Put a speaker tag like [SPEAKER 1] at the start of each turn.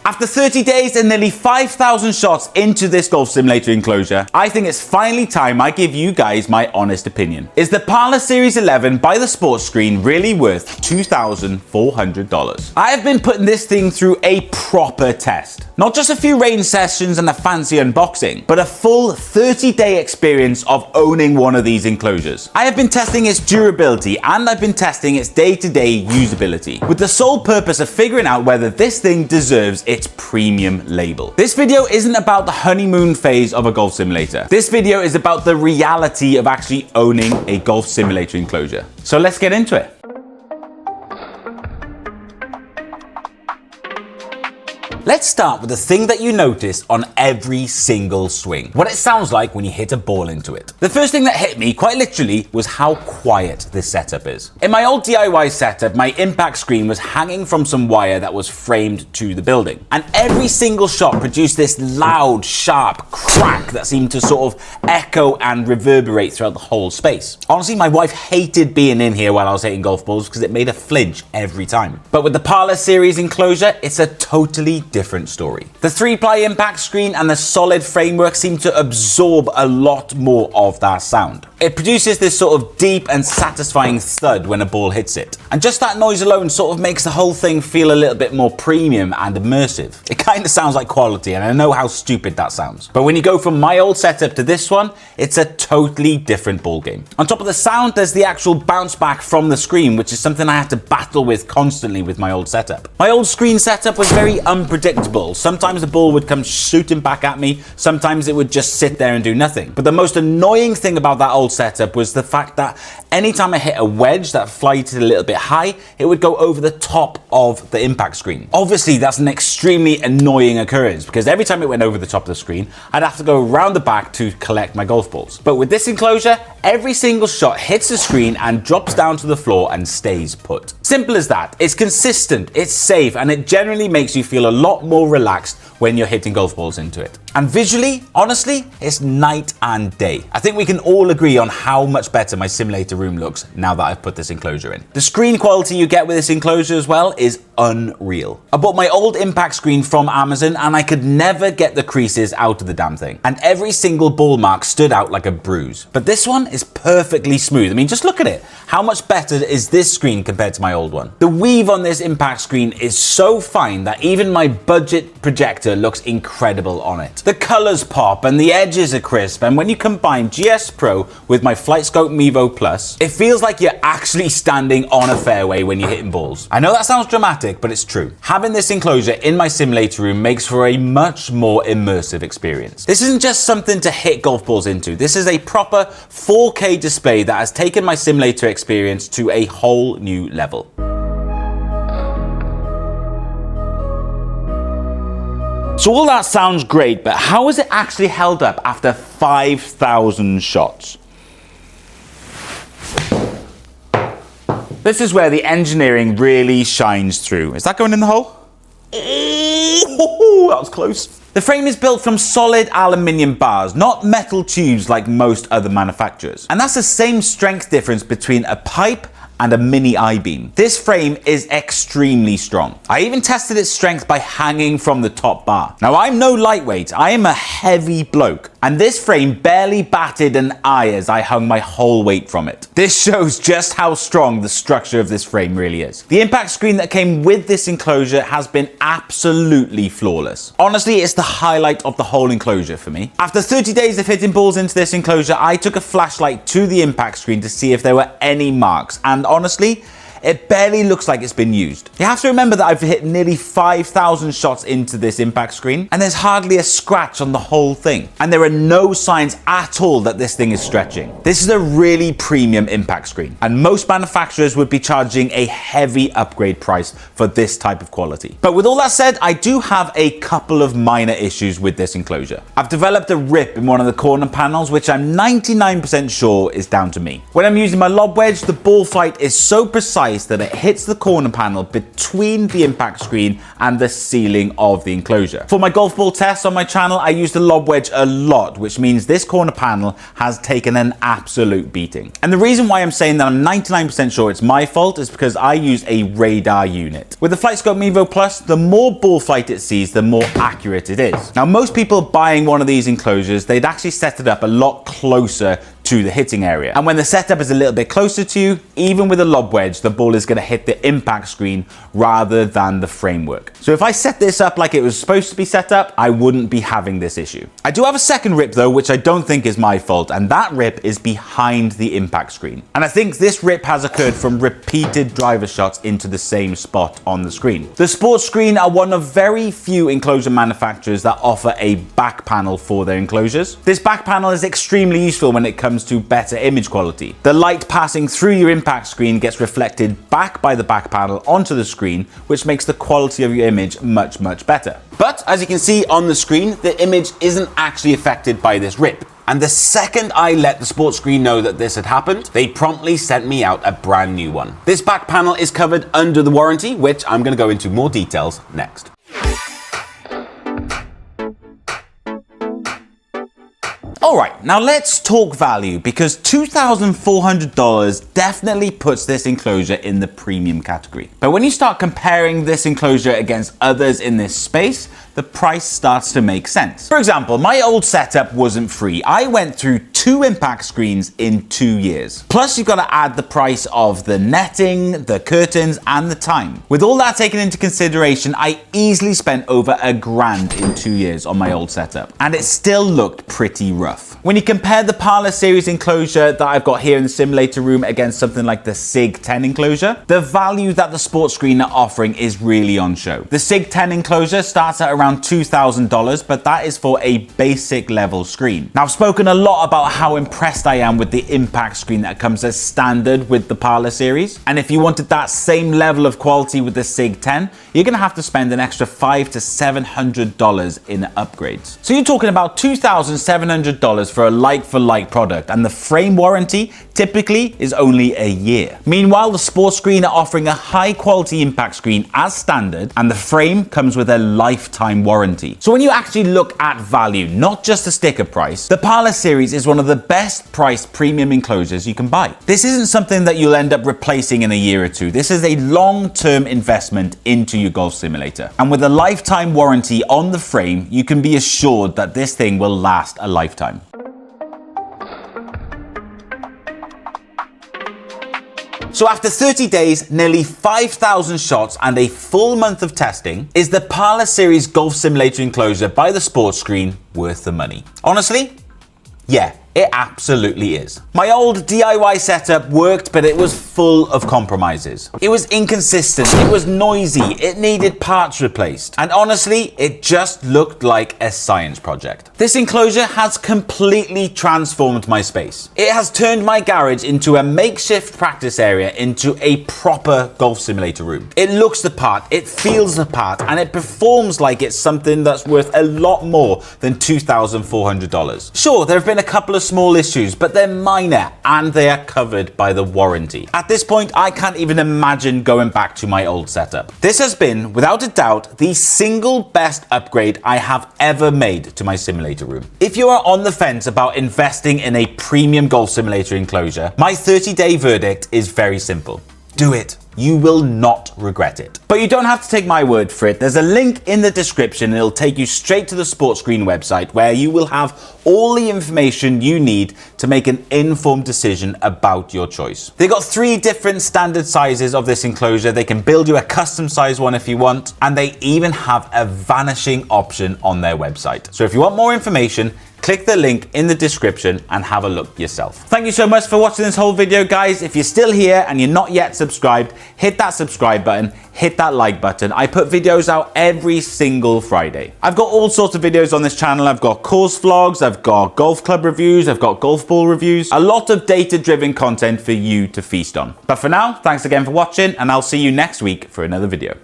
[SPEAKER 1] After 30 days and nearly 5,000 shots into this golf simulator enclosure, I think it's finally time I give you guys my honest opinion. Is the Parlour Series 11 by the sports screen really worth $2,400? I have been putting this thing through a proper test. Not just a few rain sessions and a fancy unboxing, but a full 30-day experience of owning one of these enclosures. I have been testing its durability and I've been testing its day-to-day usability, with the sole purpose of figuring out whether this thing deserves its premium label. This video isn't about the honeymoon phase of a golf simulator. This video is about the reality of actually owning a golf simulator enclosure. So let's get into it. Let's start with the thing that you notice on every single swing. What it sounds like when you hit a ball into it. The first thing that hit me, quite literally, was how quiet this setup is. In my old DIY setup, my impact screen was hanging from some wire that was framed to the building. And every single shot produced this loud, sharp crack that seemed to sort of echo and reverberate throughout the whole space. Honestly, my wife hated being in here while I was hitting golf balls because it made her flinch every time. But with the Parlour Series enclosure, it's a totally different story. The 3-ply impact screen and the solid framework seem to absorb a lot more of that sound. It produces this sort of deep and satisfying thud when a ball hits it. And just that noise alone sort of makes the whole thing feel a little bit more premium and immersive. It kind of sounds like quality, and I know how stupid that sounds. But when you go from my old setup to this one, it's a totally different ballgame. On top of the sound, there's the actual bounce back from the screen, which is something I had to battle with constantly with my old setup. My old screen setup was very unpredictable. Sometimes the ball would come shooting back at me, sometimes it would just sit there and do nothing. But the most annoying thing about that old setup was the fact that anytime I hit a wedge that flighted a little bit high, it would go over the top of the impact screen. Obviously, that's an extremely annoying occurrence because every time it went over the top of the screen, I'd have to go around the back to collect my golf balls. But with this enclosure, every single shot hits the screen and drops down to the floor and stays put. Simple as that. It's consistent, it's safe, and it generally makes you feel a lot more relaxed when you're hitting golf balls into it. And visually, honestly, it's night and day. I think we can all agree on how much better my simulator room looks now that I've put this enclosure in. The screen quality you get with this enclosure as well is unreal. I bought my old impact screen from Amazon and I could never get the creases out of the damn thing. And every single ball mark stood out like a bruise. But this one is perfectly smooth. I mean, just look at it. How much better is this screen compared to my old one? The weave on this impact screen is so fine that even my budget projector looks incredible on it. The colors pop and the edges are crisp, and when you combine GS Pro with my FlightScope Mevo Plus, it feels like you're actually standing on a fairway when you're hitting balls. I know that sounds dramatic, but it's true. Having this enclosure in my simulator room makes for a much more immersive experience. This isn't just something to hit golf balls into. This is a proper 4K display that has taken my simulator experience to a whole new level. So all that sounds great, but how is it actually held up after 5,000 shots? This is where the engineering really shines through. Is that going in the hole? Oh, that was close. The frame is built from solid aluminium bars, not metal tubes like most other manufacturers. And that's the same strength difference between a pipe and a mini I-beam. This frame is extremely strong. I even tested its strength by hanging from the top bar. Now, I'm no lightweight, I am a heavy bloke, and this frame barely batted an eye as I hung my whole weight from it. This shows just how strong the structure of this frame really is. The impact screen that came with this enclosure has been absolutely flawless. Honestly, it's the highlight of the whole enclosure for me. After 30 days of hitting balls into this enclosure, I took a flashlight to the impact screen to see if there were any marks, and honestly, it barely looks like it's been used. You have to remember that I've hit nearly 5,000 shots into this impact screen, and there's hardly a scratch on the whole thing. And there are no signs at all that this thing is stretching. This is a really premium impact screen, and most manufacturers would be charging a heavy upgrade price for this type of quality. But with all that said, I do have a couple of minor issues with this enclosure. I've developed a rip in one of the corner panels, which I'm 99% sure is down to me. When I'm using my lob wedge, the ball flight is so precise precise that it hits the corner panel between the impact screen and the ceiling of the enclosure. For my golf ball tests on my channel, I use the lob wedge a lot, which means this corner panel has taken an absolute beating. And the reason why I'm saying that I'm 99% sure it's my fault is because I use a radar unit. With the FlightScope Mevo Plus, the more ball flight it sees, the more accurate it is. Now, most people buying one of these enclosures, they'd actually set it up a lot closer to the hitting area. And when the setup is a little bit closer to you, even with a lob wedge, the ball is going to hit the impact screen rather than the framework. So if I set this up like it was supposed to be set up, I wouldn't be having this issue. I do have a second rip though, which I don't think is my fault, and that rip is behind the impact screen. And I think this rip has occurred from repeated driver shots into the same spot on the screen. The sports screen are one of very few enclosure manufacturers that offer a back panel for their enclosures. This back panel is extremely useful when it comes to better image quality. The light passing through your impact screen gets reflected back by the back panel onto the screen, which makes the quality of your image much better. But as you can see on the screen, the image isn't actually affected by this rip. And the second I let the sports screen know that this had happened, they promptly sent me out a brand new one. This back panel is covered under the warranty, which I'm going to go into more details next. Alright, now let's talk value, because $2,400 definitely puts this enclosure in the premium category. But when you start comparing this enclosure against others in this space, the price starts to make sense. For example, my old setup wasn't free. I went through 2 impact screens in 2 years. Plus you've got to add the price of the netting, the curtains, and the time. With all that taken into consideration, I easily spent over $1,000 in 2 years on my old setup, and it still looked pretty rough. When you compare the Parlour Series enclosure that I've got here in the simulator room against something like the SIG 10 enclosure, the value that the sports screen are offering is really on show. The SIG 10 enclosure starts at around $2,000, but that is for a basic level screen. Now, I've spoken a lot about how impressed I am with the impact screen that comes as standard with the Parlour Series. And if you wanted that same level of quality with the SIG 10, you're gonna have to spend an extra $500 to $700 in upgrades. So you're talking about $2,700 for a like-for-like product, and the frame warranty typically is only a year. Meanwhile, the sports screen are offering a high-quality impact screen as standard, and the frame comes with a lifetime warranty. So when you actually look at value, not just the sticker price, the Parlour Series is one of the best priced premium enclosures you can buy. This isn't something that you'll end up replacing in a year or two. This is a long-term investment into your golf simulator. And with a lifetime warranty on the frame, you can be assured that this thing will last a lifetime. So after 30 days, nearly 5,000 shots, and a full month of testing, is the Parlour Series Golf Simulator enclosure by the sports screen worth the money? Honestly, yeah. It absolutely is. My old DIY setup worked, but it was full of compromises. It was inconsistent, it was noisy, it needed parts replaced, and honestly, it just looked like a science project. This enclosure has completely transformed my space. It has turned my garage into a makeshift practice area into a proper golf simulator room. It looks the part, it feels the part, and it performs like it's something that's worth a lot more than $2,400. Sure, there have been a couple of small issues, but they're minor and they are covered by the warranty. At this point, I can't even imagine going back to my old setup. This has been, without a doubt, the single best upgrade I have ever made to my simulator room. If you are on the fence about investing in a premium golf simulator enclosure, my 30-day verdict is very simple. Do it. You will not regret it. But you don't have to take my word for it. There's a link in the description and it'll take you straight to the Sports Screen website, where you will have all the information you need to make an informed decision about your choice. They've got 3 different standard sizes of this enclosure. They can build you a custom size one if you want, and they even have a vanishing option on their website. So if you want more information, click the link in the description and have a look yourself. Thank you so much for watching this whole video, guys. If you're still here and you're not yet subscribed, hit that subscribe button, hit that like button. I put videos out every single Friday. I've got all sorts of videos on this channel. I've got course vlogs, I've got golf club reviews, I've got golf ball reviews, a lot of data-driven content for you to feast on. But for now, thanks again for watching, and I'll see you next week for another video.